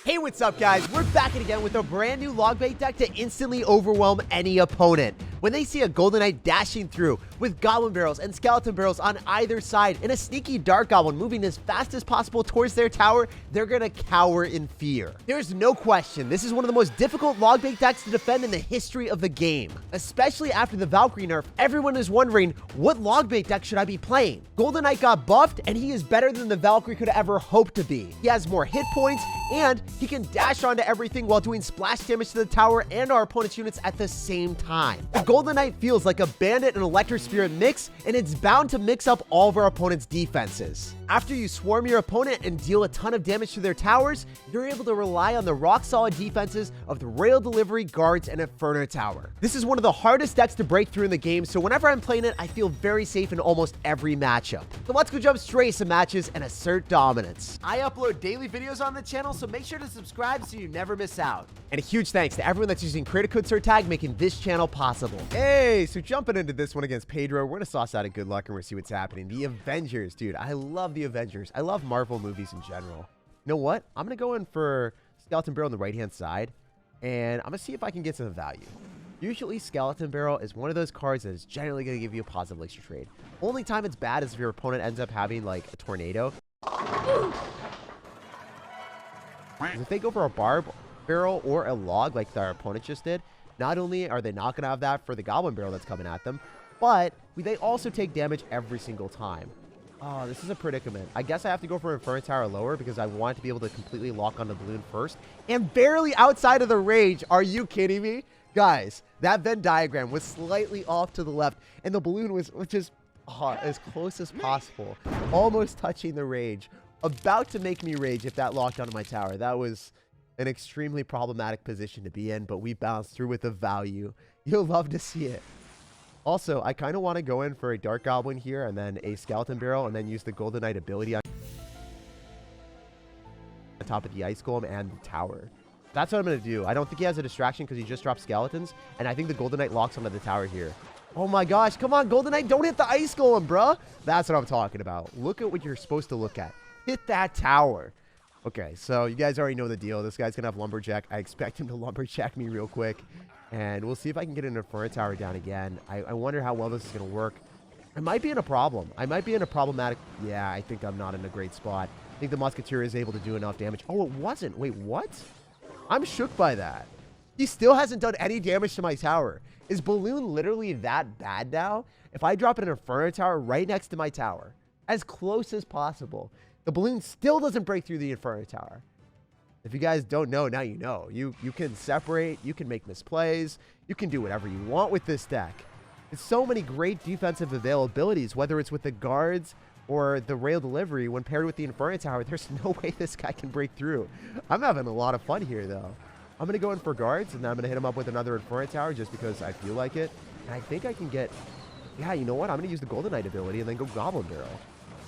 Hey, what's up, guys? We're back again with a brand new logbait deck to instantly overwhelm any opponent. When they see a Golden Knight dashing through with Goblin Barrels and Skeleton Barrels on either side and a sneaky Dark Goblin moving as fast as possible towards their tower, they're gonna cower in fear. There's no question, this is one of the most difficult logbait decks to defend in the history of the game. Especially after the Valkyrie nerf, everyone is wondering, what logbait deck should I be playing? Golden Knight got buffed, and he is better than the Valkyrie could ever hope to be. He has more hit points, and he can dash onto everything while doing splash damage to the tower and our opponent's units at the same time. The Golden Knight feels like a Bandit and Electric Spirit mix, and it's bound to mix up all of our opponent's defenses. After you swarm your opponent and deal a ton of damage to their towers, you're able to rely on the rock-solid defenses of the Royale Delivery, Guards, and Inferno Tower. This is one of the hardest decks to break through in the game, so whenever I'm playing it, I feel very safe in almost every matchup. So let's go jump straight to some matches and assert dominance. I upload daily videos on the channel, so make sure to subscribe so you never miss out. And a huge thanks to everyone that's using creator code SIRTAG, making this channel possible. Hey, so jumping into this one against Pedro, we're gonna sauce out a good luck and we're gonna see what's happening. The Avengers, dude, I love the Avengers. I love Marvel movies in general. You know what? I'm gonna go in for Skeleton Barrel on the right-hand side, and I'm gonna see if I can get some value. Usually, Skeleton Barrel is one of those cards that is generally gonna give you a positive extra trade. Only time it's bad is if your opponent ends up having, like, a tornado. If they go for a barb barrel or a log like our opponent just did, not only are they not going to have that for the Goblin Barrel that's coming at them, but they also take damage every single time. Oh, this is a predicament. I guess I have to go for Inferno Tower lower because I want to be able to completely lock on the balloon first. And barely outside of the range. Are you kidding me? Guys, that Venn diagram was slightly off to the left, and the balloon was just as close as possible. Almost touching the range. About to make me rage if that locked onto my tower. That was an extremely problematic position to be in, but we bounced through with the value. You'll love to see it. Also, I kind of want to go in for a Dark Goblin here and then a Skeleton Barrel and then use the Golden Knight ability on top of the Ice Golem and the tower. That's what I'm going to do. I don't think he has a distraction because he just dropped skeletons, and I think the Golden Knight locks onto the tower here. Oh my gosh, come on, Golden Knight, don't hit the Ice Golem, bruh. That's what I'm talking about. Look at what you're supposed to look at. Hit that tower. Okay, so you guys already know the deal. This guy's gonna have Lumberjack. I expect him to Lumberjack me real quick, and we'll see if I can get an Inferno Tower down again. I wonder how well this is gonna work. I might be in a problem. I might be in a problematic... Yeah, I think I'm not in a great spot. I think the Musketeer is able to do enough damage. Oh, it wasn't. Wait, what? I'm shook by that. He still hasn't done any damage to my tower. Is Balloon literally that bad now? If I drop an Inferno Tower right next to my tower, as close as possible, the balloon still doesn't break through the Inferno Tower. If you guys don't know, now you know. You can separate, you can make misplays, you can do whatever you want with this deck. It's so many great defensive availabilities, whether it's with the Guards or the Royale Delivery. When paired with the Inferno Tower, there's no way this guy can break through. I'm having a lot of fun here, though. I'm going to go in for Guards, and then I'm going to hit him up with another Inferno Tower just because I feel like it. And I think I can get... Yeah, you know what? I'm going to use the Golden Knight ability and then go Goblin Barrel.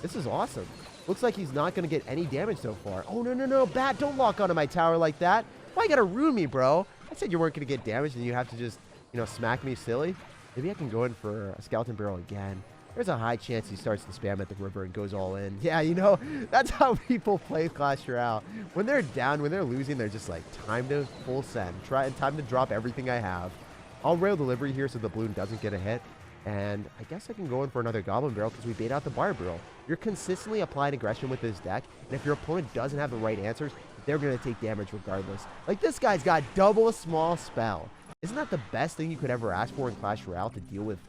This is awesome. Looks like he's not going to get any damage so far. Oh, no. Bat, don't lock onto my tower like that. Why you got to ruin me, bro? I said you weren't going to get damage and you have to just, smack me silly. Maybe I can go in for a Skeleton Barrel again. There's a high chance he starts to spam at the river and goes all in. Yeah, that's how people play Clash Royale. When they're down, when they're losing, they're just like, time to full send. Time to drop everything I have. I'll Royale Delivery here so the balloon doesn't get a hit. And I guess I can go in for another Goblin Barrel because we bait out the Barb Barrel. You're consistently applying aggression with this deck, and if your opponent doesn't have the right answers, they're going to take damage regardless. Like, this guy's got double small spell. Isn't that the best thing you could ever ask for in Clash Royale, to deal with,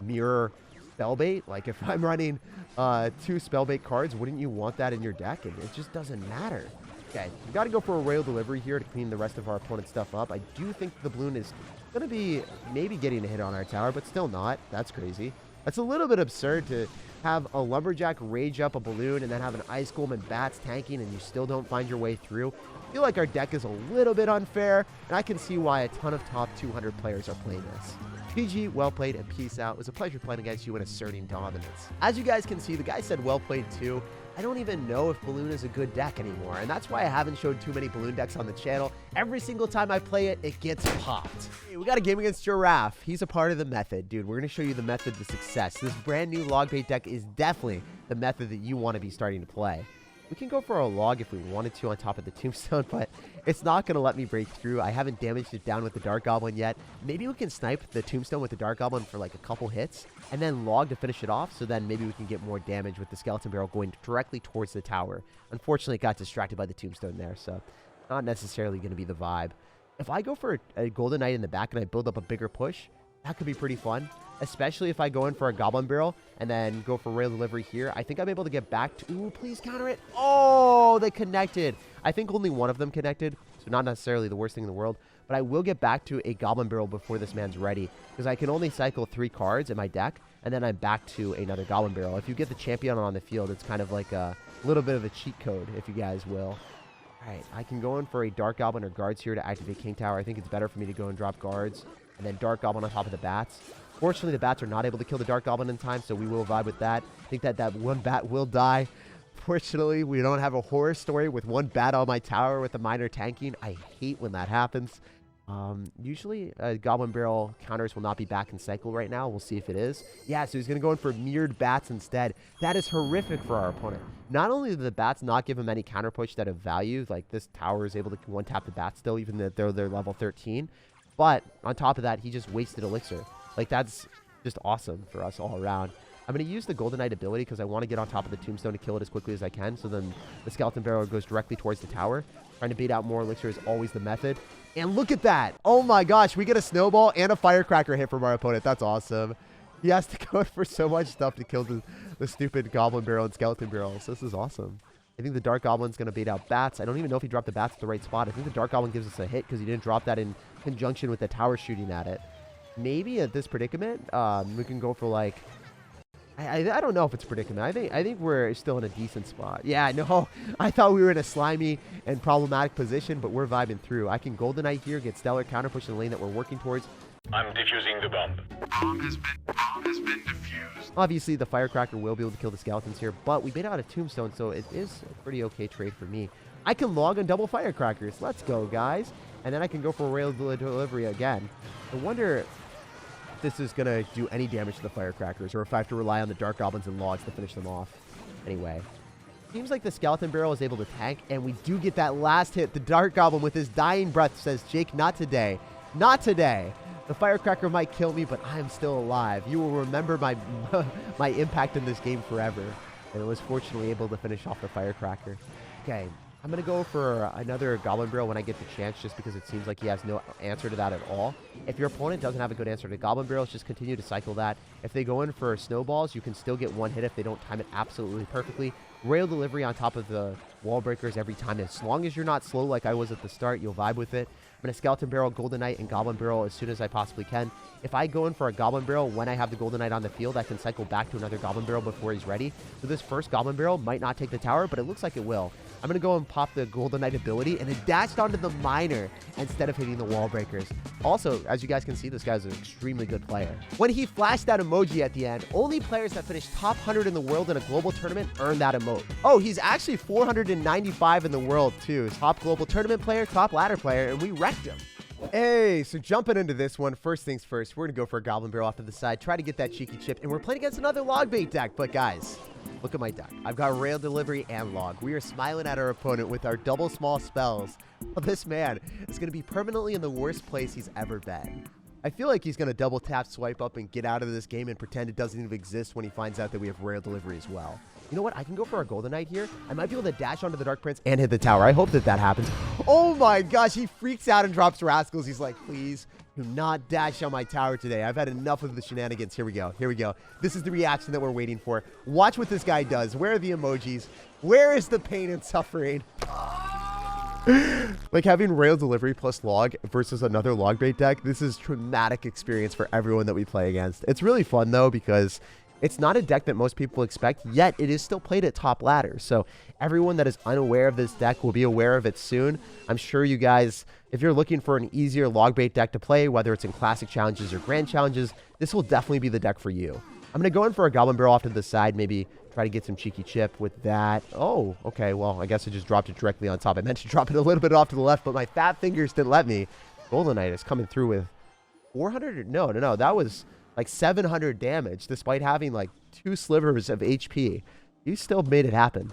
mirror spellbait? Like, if I'm running 2 spellbait cards, wouldn't you want that in your deck? And it just doesn't matter. Okay, we got to go for a Royale Delivery here to clean the rest of our opponent's stuff up. I do think the balloon is going to be maybe getting a hit on our tower, but still not. That's crazy. That's a little bit absurd to have a Lumberjack rage up a balloon and then have an Ice Golem and Bats tanking and you still don't find your way through. I feel like our deck is a little bit unfair, and I can see why a ton of top 200 players are playing this. GG, well played, and peace out. It was a pleasure playing against you and asserting dominance. As you guys can see, the guy said well played too. I don't even know if Balloon is a good deck anymore, and that's why I haven't showed too many Balloon decks on the channel. Every single time I play it, it gets popped. Hey, we got a game against Giraffe. He's a part of the method. Dude, we're going to show you the method to success. This brand new logbait deck is definitely the method that you want to be starting to play. We can go for a log if we wanted to on top of the tombstone, but it's not going to let me break through. I haven't damaged it down with the Dark Goblin yet. Maybe we can snipe the tombstone with the Dark Goblin for like a couple hits, and then log to finish it off, so then maybe we can get more damage with the Skeleton Barrel going directly towards the tower. Unfortunately, it got distracted by the tombstone there, so not necessarily going to be the vibe. If I go for a Golden Knight in the back and I build up a bigger push, that could be pretty fun. Especially if I go in for a Goblin Barrel and then go for Royal Delivery here. I think I'm able to get back to... Ooh, please counter it. Oh, they connected. I think only one of them connected, so not necessarily the worst thing in the world. But I will get back to a Goblin Barrel before this man's ready, because I can only cycle 3 cards in my deck, and then I'm back to another Goblin Barrel. If you get the champion on the field, it's kind of like a little bit of a cheat code, if you guys will. All right, I can go in for a Dark Goblin or Guards here to activate King Tower. I think it's better for me to go and drop Guards, and then Dark Goblin on top of the Bats. Fortunately, the Bats are not able to kill the Dark Goblin in time, so we will vibe with that. I think that one Bat will die. Fortunately, we don't have a horror story with one Bat on my tower with a minor tanking. I hate when that happens. Usually, Goblin Barrel counters will not be back in cycle right now. We'll see if it is. Yeah, so he's going to go in for mirrored Bats instead. That is horrific for our opponent. Not only do the Bats not give him any counter push that have value, like this tower is able to one-tap the Bats still, even though they're level 13. But on top of that, he just wasted Elixir. Like, that's just awesome for us all around. I'm going to use the Golden Knight ability because I want to get on top of the tombstone to kill it as quickly as I can. So then the Skeleton Barrel goes directly towards the tower. Trying to bait out more Elixir is always the method. And look at that. Oh my gosh, we get a snowball and a firecracker hit from our opponent. That's awesome. He has to go for so much stuff to kill the stupid Goblin Barrel and Skeleton Barrel. So this is awesome. I think the Dark Goblin's going to bait out Bats. I don't even know if he dropped the Bats at the right spot. I think the Dark Goblin gives us a hit because he didn't drop that in conjunction with the tower shooting at it. Maybe at this predicament, we can go for like... I don't know if it's a predicament. I think we're still in a decent spot. Yeah, no, I thought we were in a slimy and problematic position, but we're vibing through. I can Golden Knight here, get Stellar counter push in the lane that we're working towards. I'm defusing the bomb. Bomb has been defused. Obviously, the Firecracker will be able to kill the Skeletons here, but we bait out a Tombstone, so it is a pretty okay trade for me. I can log on double Firecrackers. Let's go, guys. And then I can go for Royal Delivery again. I wonder if this is going to do any damage to the Firecrackers, or if I have to rely on the Dark Goblins and Logs to finish them off. Anyway, seems like the Skeleton Barrel is able to tank, and we do get that last hit. The Dark Goblin with his dying breath says, Jake, not today. Not today. The Firecracker might kill me, but I am still alive. You will remember my my impact in this game forever. And I was fortunately able to finish off the Firecracker. Okay, I'm going to go for another Goblin Barrel when I get the chance, just because it seems like he has no answer to that at all. If your opponent doesn't have a good answer to Goblin Barrels, just continue to cycle that. If they go in for Snowballs, you can still get one hit if they don't time it absolutely perfectly. Royal Delivery on top of the Wall Breakers every time. As long as you're not slow like I was at the start, you'll vibe with it. I'm going to Skeleton Barrel, Golden Knight, and Goblin Barrel as soon as I possibly can. If I go in for a Goblin Barrel when I have the Golden Knight on the field, I can cycle back to another Goblin Barrel before he's ready. So this first Goblin Barrel might not take the tower, but it looks like it will. I'm going to go and pop the Golden Knight ability, and it dashed onto the Miner instead of hitting the Wall Breakers. Also, as you guys can see, this guy's an extremely good player. When he flashed that emoji at the end, only players that finished top 100 in the world in a global tournament earn that emote. Oh, he's actually 495 in the world, too. Top global tournament player, top ladder player, and we wrecked him. Hey, so jumping into this one, first things first, we're going to go for a Goblin Barrel off to the side, try to get that cheeky chip, and we're playing against another Logbait deck. But guys, look at my deck. I've got Rail Delivery and Log. We are smiling at our opponent with our double small spells. Well, this man is going to be permanently in the worst place he's ever been. I feel like he's going to double tap, swipe up, and get out of this game and pretend it doesn't even exist when he finds out that we have Rail Delivery as well. You know what? I can go for a Golden Knight here. I might be able to dash onto the Dark Prince and hit the tower. I hope that that happens. Oh my gosh, he freaks out and drops Rascals. He's like, please do not dash on my tower today. I've had enough of the shenanigans. Here we go. Here we go. This is the reaction that we're waiting for. Watch what this guy does. Where are the emojis? Where is the pain and suffering? Like having Rail Delivery plus Log versus another Logbait deck, this is traumatic experience for everyone that we play against. It's really fun though, because it's not a deck that most people expect, yet it is still played at top ladder. So everyone that is unaware of this deck will be aware of it soon. I'm sure you guys, if you're looking for an easier Logbait deck to play, whether it's in Classic Challenges or Grand Challenges, this will definitely be the deck for you. I'm going to go in for a Goblin Barrel off to the side, maybe try to get some cheeky chip with that. Oh, okay, well, I guess I just dropped it directly on top. I meant to drop it a little bit off to the left, but my fat fingers didn't let me. Golden Knight is coming through with 400? No, that was like 700 damage, despite having like 2 slivers of HP. You still made it happen.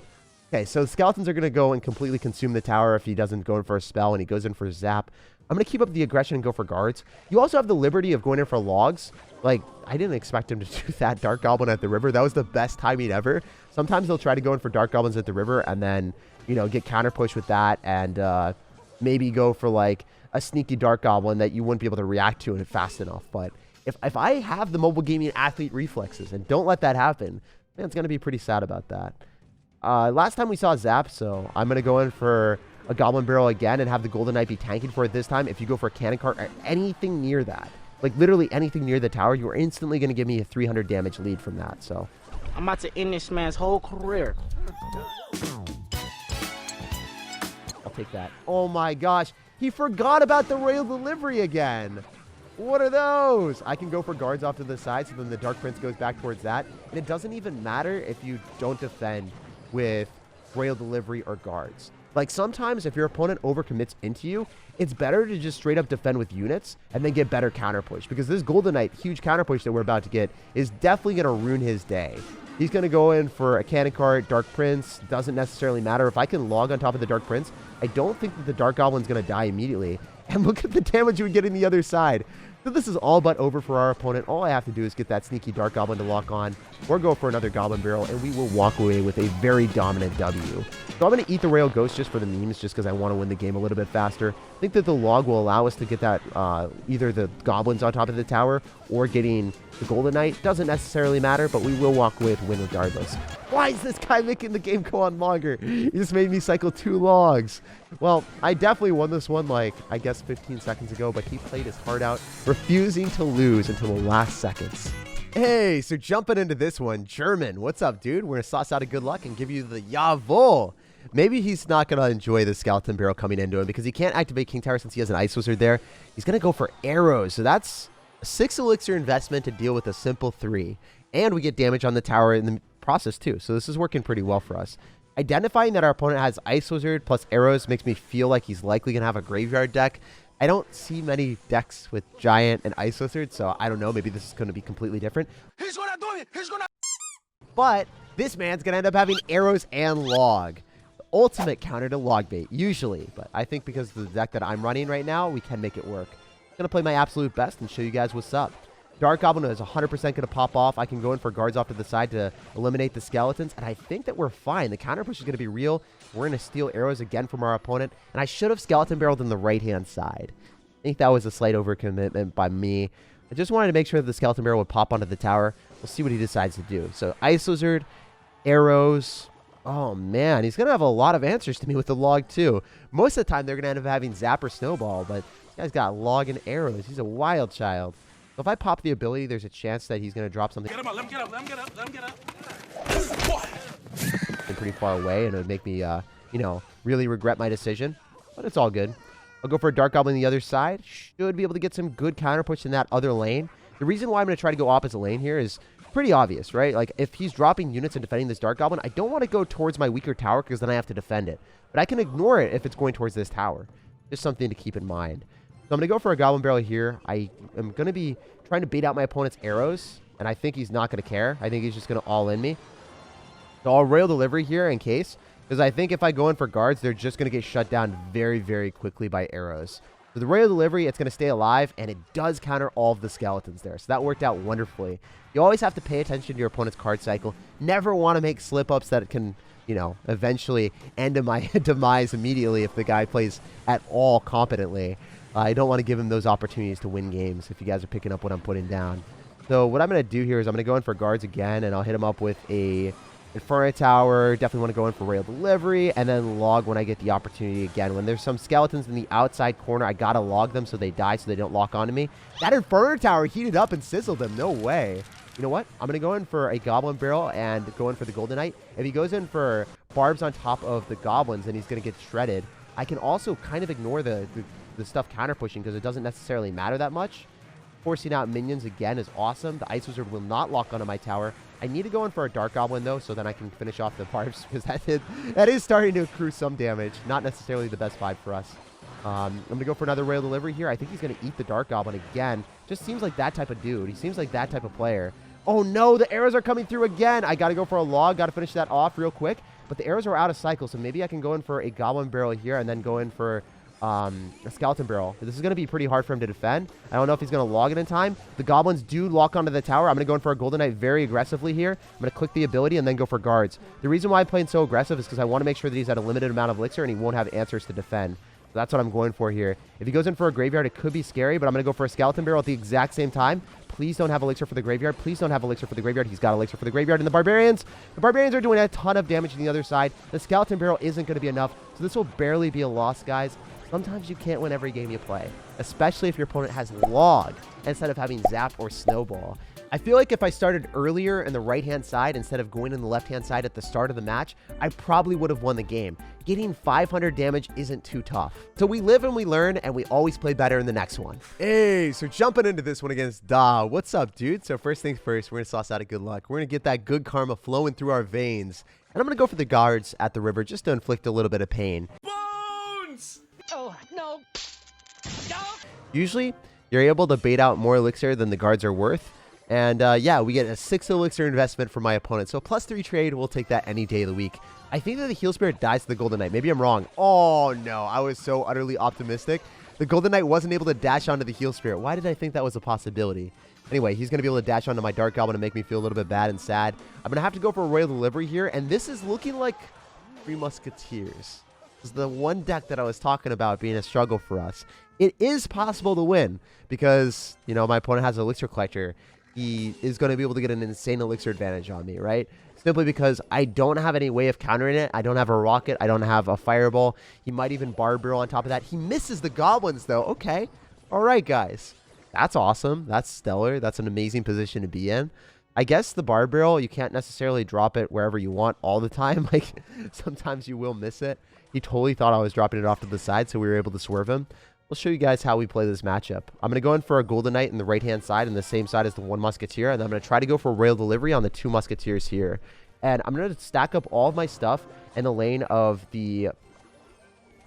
Okay, so skeletons are going to go and completely consume the tower if he doesn't go in for a spell and he goes in for a zap. I'm going to keep up the aggression and go for guards. You also have the liberty of going in for logs. Like, I didn't expect him to do that Dark Goblin at the river. That was the best timing ever. Sometimes they'll try to go in for Dark Goblins at the river and then, you know, get counter push with that and maybe go for, like, a sneaky Dark Goblin that you wouldn't be able to react to it fast enough. But if I have the mobile gaming athlete reflexes and don't let that happen, man, it's going to be pretty sad about that. Last time we saw Zap, so I'm going to go in for a Goblin Barrel again and have the Golden Knight be tanking for it this time. If you go for a Cannon Cart or anything near that, like literally anything near the tower, you are instantly going to give me a 300 damage lead from that. So I'm about to end this man's whole career. I'll take that. Oh my gosh. He forgot about the Royal Delivery again. What are those? I can go for guards off to the side, so then the Dark Prince goes back towards that. And it doesn't even matter if you don't defend with Royal Delivery or guards. Like sometimes if your opponent overcommits into you, it's better to just straight up defend with units and then get better counter push, because this Golden Knight huge counter push that we're about to get is definitely going to ruin his day. He's going to go in for a Cannon Cart, Dark Prince, doesn't necessarily matter. If I can log on top of the Dark Prince, I don't think that the Dark Goblin's going to die immediately. And look at the damage you would get on the other side. So this is all but over for our opponent. All I have to do is get that sneaky Dark Goblin to lock on or go for another Goblin Barrel, and we will walk away with a very dominant W. So I'm going to eat the Royal Ghost just for the memes, just because I want to win the game a little bit faster. I think that the log will allow us to get that either the Goblins on top of the tower or getting the Golden Knight. Doesn't necessarily matter, but we will walk away with a win regardless. Why is this guy making the game go on longer? He just made me cycle 2 logs. Well, I definitely won this one, like, I guess 15 seconds ago, but he played his heart out, refusing to lose until the last seconds. Hey, so jumping into this one, German, what's up, dude? We're going to sauce out a good luck and give you the Jawohl. Maybe he's not going to enjoy the Skeleton Barrel coming into him because he can't activate King Tower since he has an Ice Wizard there. He's going to go for arrows, so that's a 6 elixir investment to deal with a simple 3. And we get damage on the tower in the process too, so this is working pretty well for us. Identifying that our opponent has Ice Wizard plus arrows makes me feel like he's likely going to have a graveyard deck. I don't see many decks with Giant and Ice Wizard, so I don't know. Maybe this is going to be completely different. He's gonna do it! He's gonna... But this man's going to end up having arrows and log. The ultimate counter to logbait, usually. But I think because of the deck that I'm running right now, we can make it work. I'm going to play my absolute best and show you guys what's up. Dark Goblin is 100% going to pop off. I can go in for guards off to the side to eliminate the skeletons, and I think that we're fine. The counter push is going to be real. We're going to steal arrows again from our opponent, and I should have skeleton barreled on the right-hand side. I think that was a slight overcommitment by me. I just wanted to make sure that the skeleton barrel would pop onto the tower. We'll see what he decides to do. So Ice Wizard, arrows. Oh, man, he's going to have a lot of answers to me with the log, too. Most of the time, they're going to end up having Zap or Snowball, but this guy's got log and arrows. He's a wild child. So if I pop the ability, there's a chance that he's going to drop something. Get him up, let him get up, let him get up, let him get up. Pretty far away, and it would make me, you know, really regret my decision. But it's all good. I'll go for a Dark Goblin on the other side. Should be able to get some good counter push in that other lane. The reason why I'm going to try to go opposite lane here is pretty obvious, right? Like, if he's dropping units and defending this Dark Goblin, I don't want to go towards my weaker tower because then I have to defend it. But I can ignore it if it's going towards this tower. Just something to keep in mind. So I'm going to go for a Goblin Barrel here. I am going to be trying to bait out my opponent's arrows, and I think he's not going to care. I think he's just going to all in me. So I'll Royal Delivery here in case, because I think if I go in for guards, they're just going to get shut down very, very quickly by arrows. So the Royal Delivery, it's going to stay alive, and it does counter all of the skeletons there. So that worked out wonderfully. You always have to pay attention to your opponent's card cycle. Never want to make slip-ups that can, you know, eventually end in my demise immediately if the guy plays at all competently. I don't want to give him those opportunities to win games if you guys are picking up what I'm putting down. So what I'm going to do here is I'm going to go in for guards again, and I'll hit him up with a Inferno Tower. Definitely want to go in for Royal Delivery, and then log when I get the opportunity again. When there's some skeletons in the outside corner, I got to log them so they die, so they don't lock onto me. That Inferno Tower heated up and sizzled them. No way. You know what? I'm going to go in for a Goblin Barrel and go in for the Golden Knight. If he goes in for barbs on top of the goblins, then he's going to get shredded. I can also kind of ignore the stuff counter pushing because it doesn't necessarily matter that much. Forcing out minions again is awesome. The Ice Wizard will not lock onto my tower. I need to go in for a Dark Goblin though, so then I can finish off the barbs because that is starting to accrue some damage. Not necessarily the best vibe for us. I'm going to go for another Royal Delivery here. I think he's going to eat the Dark Goblin again. Just seems like that type of dude. He seems like that type of player. Oh no, the arrows are coming through again. I got to go for a log. Got to finish that off real quick. but the arrows are out of cycle, so maybe I can go in for a goblin barrel here and then go in for a skeleton barrel. This is going to be pretty hard for him to defend. I don't know if he's going to log it in time. The goblins do lock onto the tower. I'm going to go in for a golden knight very aggressively here. I'm going to click the ability and then go for guards. The reason why I'm playing so aggressive is because I want to make sure that he's at a limited amount of elixir and he won't have answers to defend. So that's what I'm going for here. If he goes in for a graveyard, it could be scary, but I'm going to go for a skeleton barrel at the exact same time. Please don't have elixir for the graveyard. Please don't have elixir for the graveyard. He's got elixir for the graveyard. And the barbarians are doing a ton of damage on the other side. The skeleton barrel isn't going to be enough, so this will barely be a loss, guys. Sometimes you can't win every game you play, especially if your opponent has log instead of having zap or snowball. I feel like if I started earlier in the right-hand side instead of going in the left-hand side at the start of the match, I probably would have won the game. Getting 500 damage isn't too tough. So we live and we learn, and we always play better in the next one. Hey, so jumping into this one against Da. What's up, dude? So first things first, we're going to sauce out a good luck. We're going to get that good karma flowing through our veins. And I'm going to go for the guards at the river just to inflict a little bit of pain. Bones! Oh, no. No. Usually, you're able to bait out more elixir than the guards are worth. And yeah, we get a 6 elixir investment from my opponent. So +3 trade, we'll take that any day of the week. I think that the heal spirit dies to the golden knight. Maybe I'm wrong. Oh no, I was so utterly optimistic. The golden knight wasn't able to dash onto the heal spirit. Why did I think that was a possibility? Anyway, he's going to be able to dash onto my dark goblin and make me feel a little bit bad and sad. I'm going to have to go for a royal delivery here. And this is looking like 3 musketeers. This is the one deck that I was talking about being a struggle for us. It is possible to win because, you know, my opponent has an elixir collector. He is going to be able to get an insane elixir advantage on me, right? Simply because I don't have any way of countering it. I don't have a rocket. I don't have a fireball. He might even barb barrel on top of that. He misses the goblins, though. Okay. All right, guys. That's awesome. That's stellar. That's an amazing position to be in. I guess the barb barrel, you can't necessarily drop it wherever you want all the time. Like, sometimes you will miss it. He totally thought I was dropping it off to the side, so we were able to swerve him. We'll show you guys how we play this matchup. I'm going to go in for a golden knight in the right-hand side and the same side as the 1 musketeer. And I'm going to try to go for a royal delivery on the 2 musketeers here. And I'm going to stack up all of my stuff in the lane of the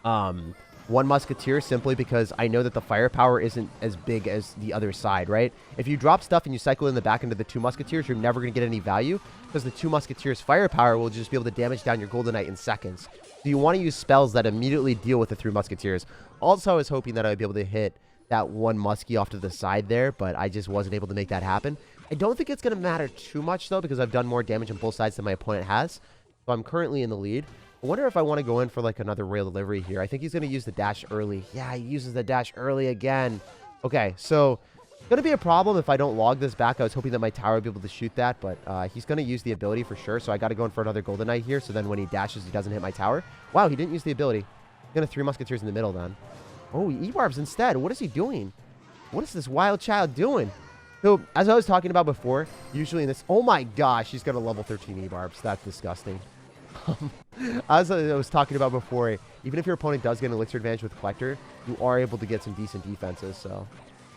1 musketeer simply because I know that the firepower isn't as big as the other side, right? If you drop stuff and you cycle in the back into the 2 musketeers, you're never going to get any value because the 2 musketeers firepower will just be able to damage down your golden knight in seconds. So you want to use spells that immediately deal with the 3 musketeers. Also, I was hoping that I'd be able to hit that 1 muskie off to the side there, but I just wasn't able to make that happen. I don't think it's going to matter too much, though, because I've done more damage on both sides than my opponent has. So I'm currently in the lead. I wonder if I want to go in for, like, another royal delivery here. I think he's going to use the dash early. Yeah, he uses the dash early again. Okay, so it's going to be a problem if I don't log this back. I was hoping that my tower would be able to shoot that, but he's going to use the ability for sure. So I got to go in for another golden knight here, so then when he dashes, he doesn't hit my tower. Wow, he didn't use the ability. He's going to 3 musketeers in the middle then. Oh, he E-barbs instead. What is he doing? What is this wild child doing? So, as I was talking about before, usually in this... Oh my gosh, he's got a level 13 E-barbs. That's disgusting. As I was talking about before, even if your opponent does get an elixir advantage with Collector, you are able to get some decent defenses, so...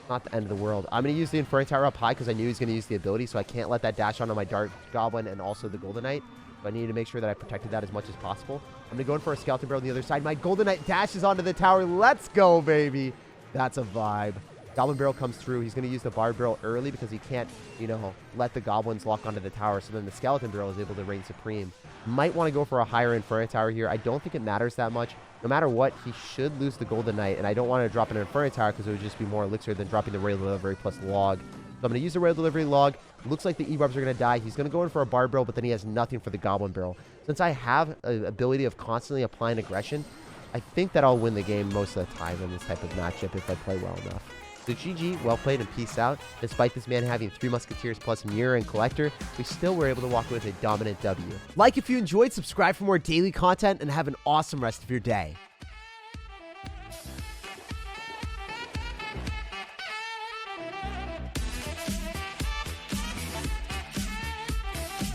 Not the end of the world. I'm going to use the Inferno Tower up high because I knew he was going to use the ability, so I can't let that dash onto my Dark Goblin and also the Golden Knight. So I needed to make sure that I protected that as much as possible. I'm going to go in for a Skeleton Barrel on the other side. My Golden Knight dashes onto the tower. Let's go, baby. That's a vibe. Goblin Barrel comes through. He's going to use the Barb Barrel early because he can't, you know, let the Goblins lock onto the tower. So then the Skeleton Barrel is able to reign supreme. Might want to go for a higher Inferno Tower here. I don't think it matters that much. No matter what, he should lose the Golden Knight. And I don't want to drop an Inferno Tower because it would just be more elixir than dropping the Royal Delivery plus log. So I'm going to use the Royal Delivery log. Looks like the E-Barbs are going to die. He's going to go in for a Barb Barrel, but then he has nothing for the Goblin Barrel. Since I have an ability of constantly applying aggression, I think that I'll win the game most of the time in this type of matchup if I play well enough. So GG, well played, and peace out. Despite this man having 3 Musketeers plus Mirror and Collector, we still were able to walk away with a dominant W. Like if you enjoyed, subscribe for more daily content, and have an awesome rest of your day.